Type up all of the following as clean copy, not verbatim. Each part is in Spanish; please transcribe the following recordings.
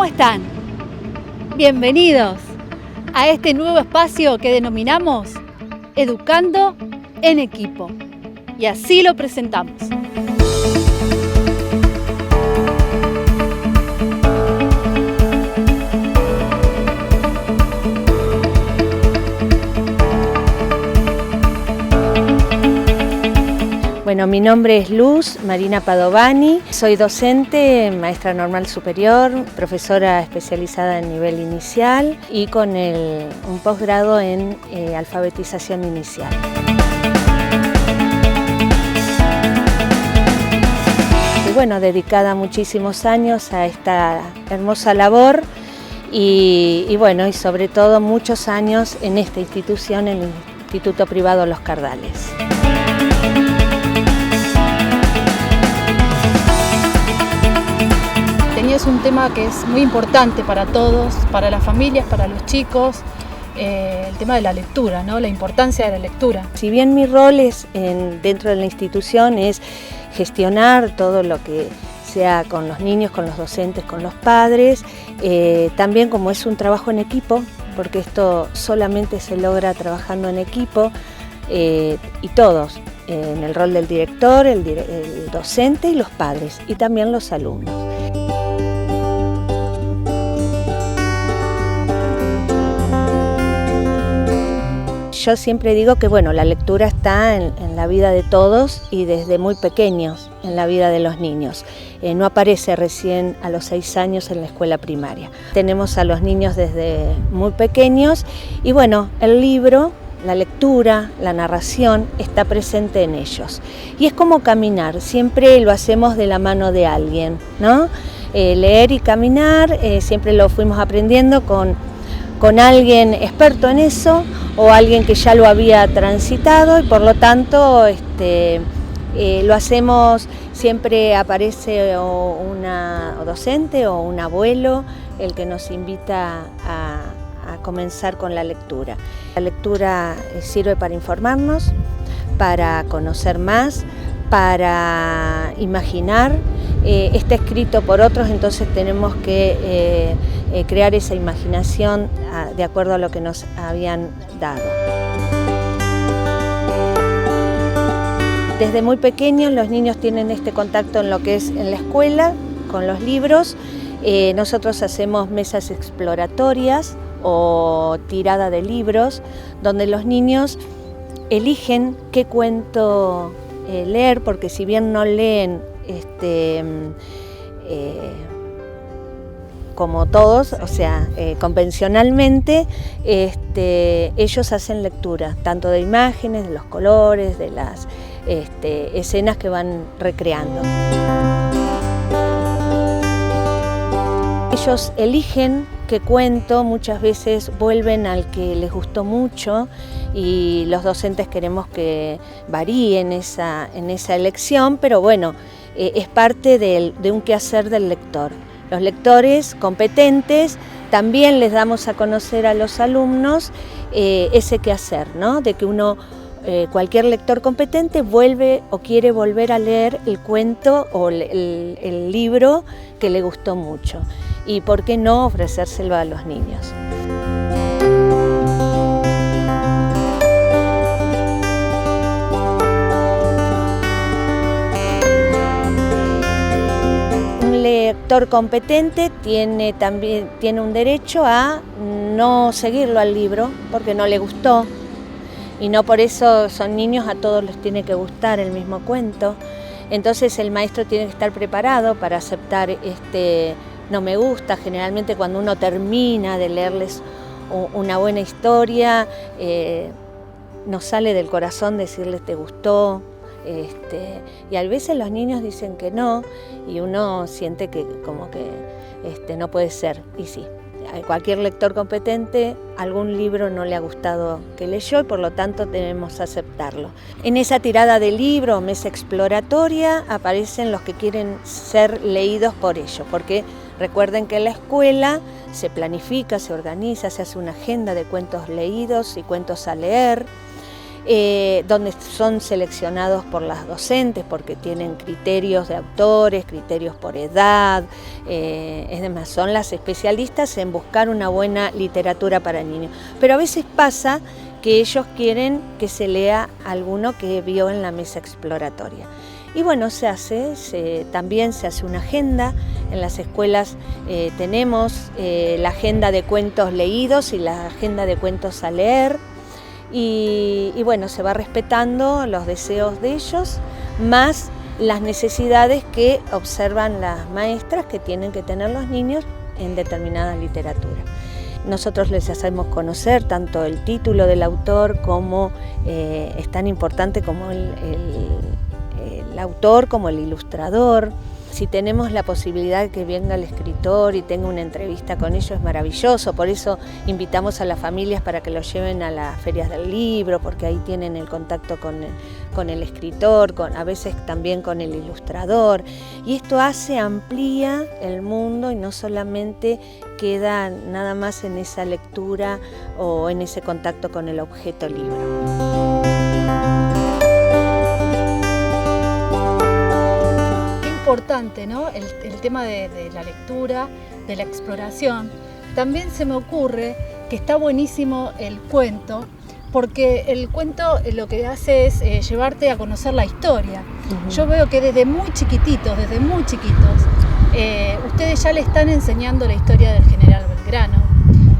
¿cómo están? Bienvenidos a este nuevo espacio que denominamos Educando en Equipo. Y así lo presentamos. Bueno, mi nombre es Luz Marina Padovani, soy docente, maestra normal superior, profesora especializada en nivel inicial y con un posgrado en alfabetización inicial. Y bueno, dedicada muchísimos años a esta hermosa labor y bueno, y sobre todo muchos años en esta institución, el Instituto Privado Los Cardales. Es un tema que es muy importante para todos, para las familias, para los chicos, el tema de la lectura, ¿no? La importancia de la lectura. Si bien mi rol dentro de la institución es gestionar todo lo que sea con los niños, con los docentes, con los padres, también como es un trabajo en equipo, porque esto solamente se logra trabajando en equipo, y todos, en el rol del director, el docente y los padres, y también los alumnos. Yo siempre digo que bueno, la lectura está en la vida de todos y desde muy pequeños en la vida de los niños. No aparece recién a los 6 años en la escuela primaria. Tenemos a los niños desde muy pequeños y bueno, el libro, la lectura, la narración está presente en ellos. Y es como caminar, siempre lo hacemos de la mano de alguien, ¿no? Leer y caminar, siempre lo fuimos aprendiendo con alguien experto en eso o alguien que ya lo había transitado y por lo tanto lo hacemos, siempre aparece una docente o un abuelo el que nos invita a comenzar con la lectura. La lectura sirve para informarnos, para conocer más, para imaginar. Está escrito por otros, entonces tenemos que crear esa imaginación de acuerdo a lo que nos habían dado. Desde muy pequeños los niños tienen este contacto en lo que es en la escuela, con los libros. Nosotros hacemos mesas exploratorias o tirada de libros, donde los niños eligen qué cuento leer, porque si bien no leen como todos, o sea, convencionalmente, ellos hacen lectura, tanto de imágenes, de los colores, de las escenas que van recreando. Ellos eligen qué cuento, muchas veces vuelven al que les gustó mucho y los docentes queremos que varíen en esa elección, pero bueno, es parte de un quehacer del lector. Los lectores competentes también les damos a conocer a los alumnos ese quehacer, ¿no? De que cualquier lector competente vuelve o quiere volver a leer el cuento o el libro que le gustó mucho. Y por qué no ofrecérselo a los niños. Un lector competente tiene un derecho a no seguirlo al libro porque no le gustó. Y no por eso son niños, a todos les tiene que gustar el mismo cuento. Entonces el maestro tiene que estar preparado para aceptar no me gusta. Generalmente cuando uno termina de leerles una buena historia, nos sale del corazón decirles te gustó, y a veces los niños dicen que no y uno siente que como que no puede ser, y sí. A cualquier lector competente algún libro no le ha gustado que leyó y por lo tanto debemos aceptarlo. En esa tirada de libro o mesa exploratoria aparecen los que quieren ser leídos por ellos, porque recuerden que en la escuela se planifica, se organiza, se hace una agenda de cuentos leídos y cuentos a leer. donde son seleccionados por las docentes porque tienen criterios de autores, criterios por edad, es demás, son las especialistas en buscar una buena literatura para niños. Pero a veces pasa que ellos quieren que se lea alguno que vio en la mesa exploratoria. Y bueno, también se hace una agenda. En las escuelas tenemos la agenda de cuentos leídos y la agenda de cuentos a leer. Y bueno, se va respetando los deseos de ellos, más las necesidades que observan las maestras que tienen que tener los niños en determinada literatura. Nosotros les hacemos conocer tanto el título del autor como es tan importante como el autor como el ilustrador. Si tenemos la posibilidad de que venga el escritor y tenga una entrevista con ellos, es maravilloso. Por eso invitamos a las familias para que los lleven a las ferias del libro, porque ahí tienen el contacto con el escritor, a veces también con el ilustrador. Y esto amplía el mundo y no solamente queda nada más en esa lectura o en ese contacto con el objeto libro. Importante, ¿no? El tema de la lectura, de la exploración. También se me ocurre que está buenísimo el cuento, porque el cuento lo que hace es llevarte a conocer la historia. Yo veo que desde muy chiquititos, ustedes ya le están enseñando la historia del general Belgrano,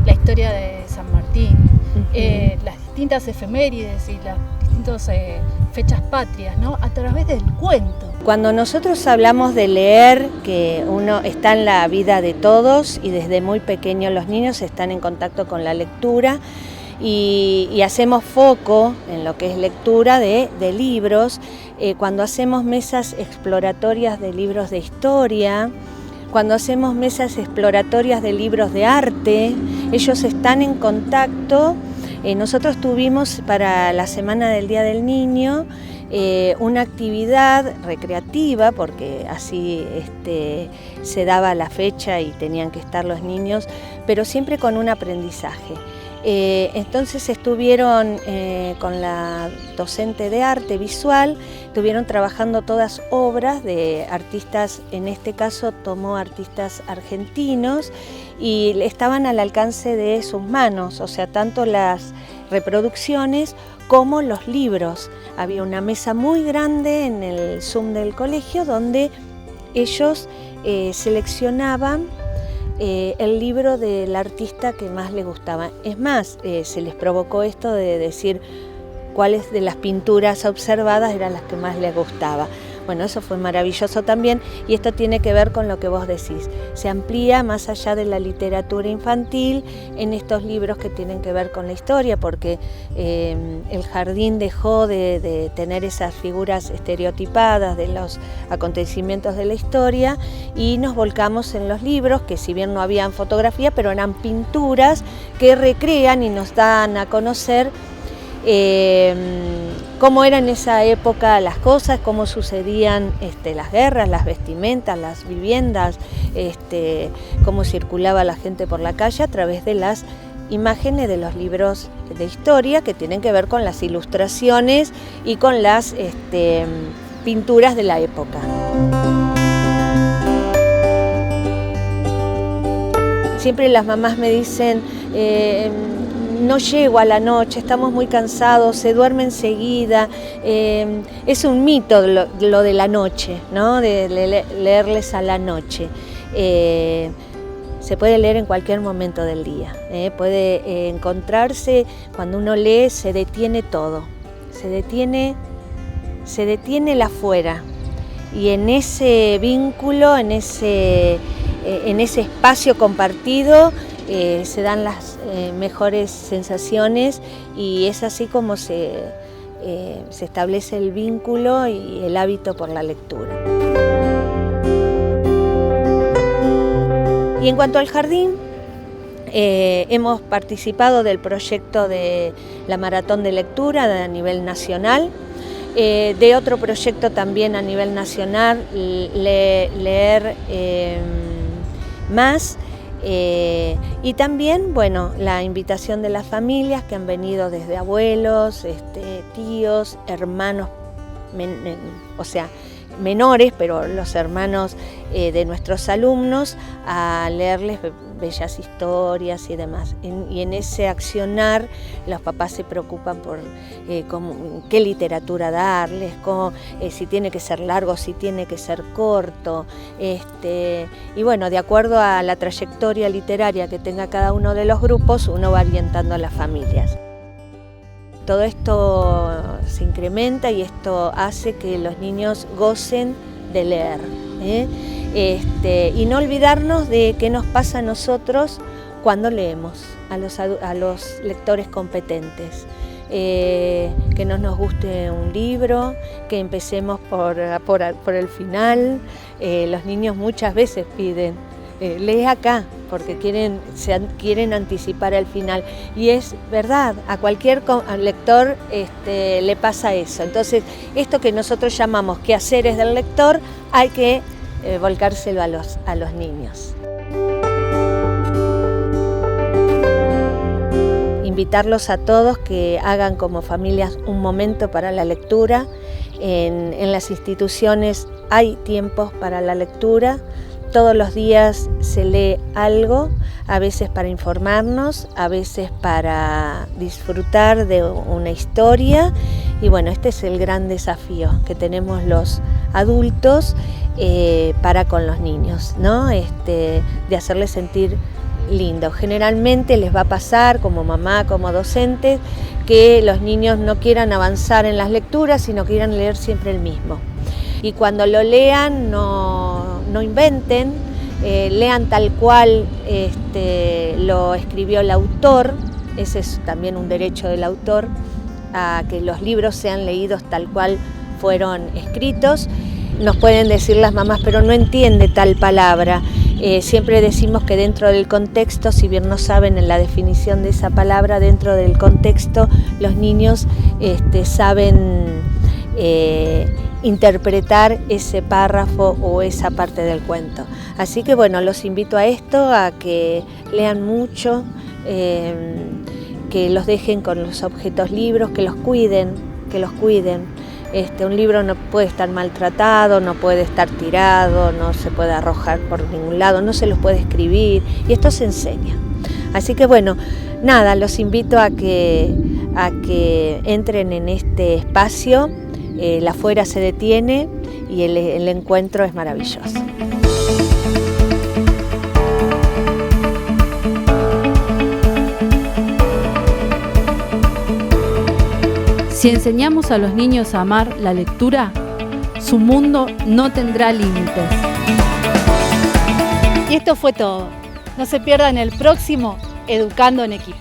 la historia de San Martín, las distintas efemérides y las distintas fechas patrias, ¿no? A través del cuento. Cuando nosotros hablamos de leer, que uno está en la vida de todos y desde muy pequeños los niños están en contacto con la lectura y hacemos foco en lo que es lectura de libros, cuando hacemos mesas exploratorias de libros de historia, cuando hacemos mesas exploratorias de libros de arte, ellos están en contacto. Nosotros tuvimos para la Semana del Día del Niño una actividad recreativa, porque así se daba la fecha y tenían que estar los niños, pero siempre con un aprendizaje. Entonces estuvieron con la docente de arte visual, estuvieron trabajando todas obras de artistas, en este caso tomó artistas argentinos y estaban al alcance de sus manos, o sea, tanto las reproducciones como los libros. Había una mesa muy grande en el Zoom del colegio donde ellos seleccionaban el libro del artista que más les gustaba. Es más, se les provocó esto de decir cuáles de las pinturas observadas eran las que más les gustaba. Bueno, eso fue maravilloso también y esto tiene que ver con lo que vos decís. Se amplía más allá de la literatura infantil en estos libros que tienen que ver con la historia, porque el jardín dejó de tener esas figuras estereotipadas de los acontecimientos de la historia y nos volcamos en los libros, que si bien no habían fotografía, pero eran pinturas que recrean y nos dan a conocer cómo eran en esa época las cosas, cómo sucedían las guerras, las vestimentas, las viviendas, cómo circulaba la gente por la calle a través de las imágenes de los libros de historia que tienen que ver con las ilustraciones y con las pinturas de la época. Siempre las mamás me dicen, no llego a la noche, estamos muy cansados, se duerme enseguida. Es un mito lo de la noche, ¿no? De leerles a la noche. Se puede leer en cualquier momento del día. Puede encontrarse, cuando uno lee, se detiene todo. Se detiene el afuera. Y en ese vínculo, en ese espacio compartido, se dan las mejores sensaciones y es así como se establece el vínculo y el hábito por la lectura. Y en cuanto al jardín, hemos participado del proyecto de la Maratón de Lectura a nivel nacional, de otro proyecto también a nivel nacional, Leer Más. Y también, bueno, la invitación de las familias que han venido desde abuelos, tíos, hermanos, o sea, menores, pero los hermanos de nuestros alumnos, a leerles bellas historias y demás. Y en ese accionar los papás se preocupan por qué literatura darles, si tiene que ser largo, si tiene que ser corto. Y bueno, de acuerdo a la trayectoria literaria que tenga cada uno de los grupos, uno va orientando a las familias. Todo esto se incrementa y esto hace que los niños gocen de leer, y no olvidarnos de qué nos pasa a nosotros cuando leemos, a los lectores competentes. Que no nos guste un libro, que empecemos por el final. Los niños muchas veces piden, lee acá, porque quieren anticipar el final. Y es verdad, a cualquier lector le pasa eso. Entonces, esto que nosotros llamamos quehaceres del lector, hay que volcárselo a los niños. Invitarlos a todos que hagan como familias un momento para la lectura. En las instituciones hay tiempos para la lectura. Todos los días se lee algo, a veces para informarnos, a veces para disfrutar de una historia. Y bueno, este es el gran desafío que tenemos los adultos para con los niños, ¿no? De hacerles sentir lindo. Generalmente les va a pasar, como mamá, como docente, que los niños no quieran avanzar en las lecturas, sino quieran leer siempre el mismo. Y cuando lo lean, no inventen, lean tal cual lo escribió el autor. Ese es también un derecho del autor, a que los libros sean leídos tal cual fueron escritos. Nos pueden decir las mamás, pero no entiende tal palabra. Siempre decimos que dentro del contexto, si bien no saben en la definición de esa palabra, dentro del contexto los niños saben interpretar ese párrafo o esa parte del cuento. Así que bueno, los invito a esto, a que lean mucho, que los dejen con los objetos libros, que los cuiden. Un libro no puede estar maltratado, no puede estar tirado, no se puede arrojar por ningún lado, no se los puede escribir, y esto se enseña. Así que bueno, nada, los invito a que entren en este espacio. La fuera se detiene y el encuentro es maravilloso. Si enseñamos a los niños a amar la lectura, su mundo no tendrá límites. Y esto fue todo. No se pierdan el próximo Educando en Equipo.